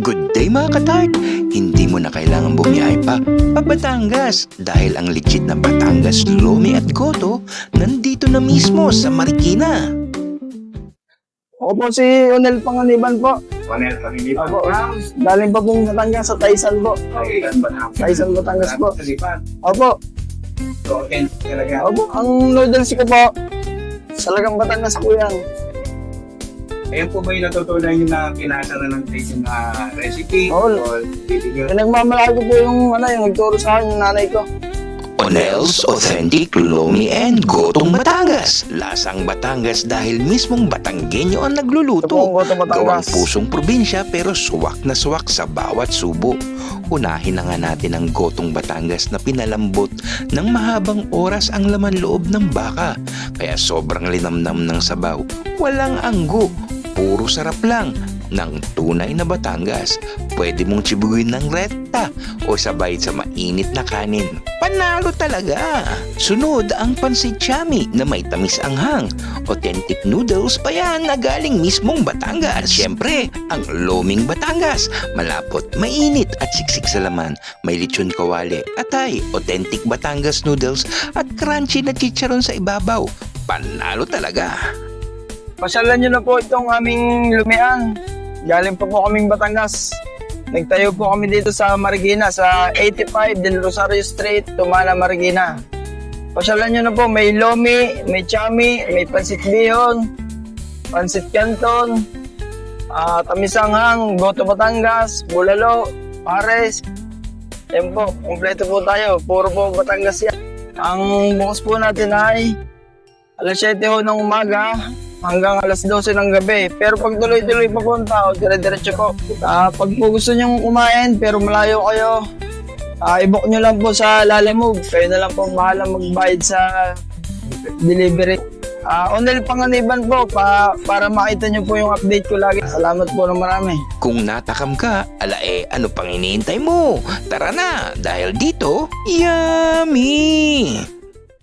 Good day mga katart! Hindi mo na kailangan bumiyahe pa Batangas dahil ang legit na Batangas Lomi at Goto nandito na mismo sa Marikina. Ako po si Onel Panganiban po. Panel, Panilipan. Opo. Galing pa pong Batangas sa Taisan po. Taisan, Batangas po. Opo. So, okay, talaga. Opo. Ang noodles ko po, salagang Batangas po yan. Ayan po ba yung natutunan nyo na pinasa na ng station na recipe? Oo. O video? Pinagmamalaki ko po yung nagturo sa akin, yung nanay ko. Onel's Authentic Lomi and Gotong Batangas. Lasang Batangas dahil mismong Batanggenyo ang Ito po ang nagluluto. Goto Batangas. Gawang pusong probinsya pero suwak na suwak sa bawat subo. Unahin na nga natin ang Gotong Batangas na pinalambot ng mahabang oras ang laman loob ng baka. Kaya sobrang linamnam ng sabaw. Walang anggo. Puro sarap lang ng tunay na Batangas. Pwede mong tsibuguin ng rekta o sabay sa mainit na kanin. Panalo talaga! Sunod ang pansit chami na may tamis anghang. Authentic noodles pa yan na galing mismong Batangas. At syempre, ang Loming Batangas. Malapot, mainit at siksik sa laman. May lechon kawali, atay, authentic Batangas noodles at crunchy na chicharon sa ibabaw. Panalo talaga! Pasyalan nyo na po itong aming lumian. Galing pa po kaming Batangas. Nagtayo po kami dito sa Marikina, sa 85 Del Rosario Street, Tumana, Marikina. Pasyalan nyo na po, may lomi, may chami, may pansit bihon, pansit canton, tamisanghang, goto Batangas, bulalo, pares. Yan po, kompleto po tayo. Puro po Batangas yan. Ang bukas po natin ay alas 7 ho ng umaga hanggang alas 12 ng gabi. Pero pag tuloy-tuloy pa po ang tao, dire-diretso po. Pag po gusto nyo kumain pero malayo kayo, i-book nyo lang po sa Lalamove. Kayo na lang po bahala magbayad sa delivery. Onel Panganiban po para makita nyo po yung update ko lagi. Salamat po ng marami. Kung natakam ka, ano pang iniintay mo? Tara na, dahil dito, yummy!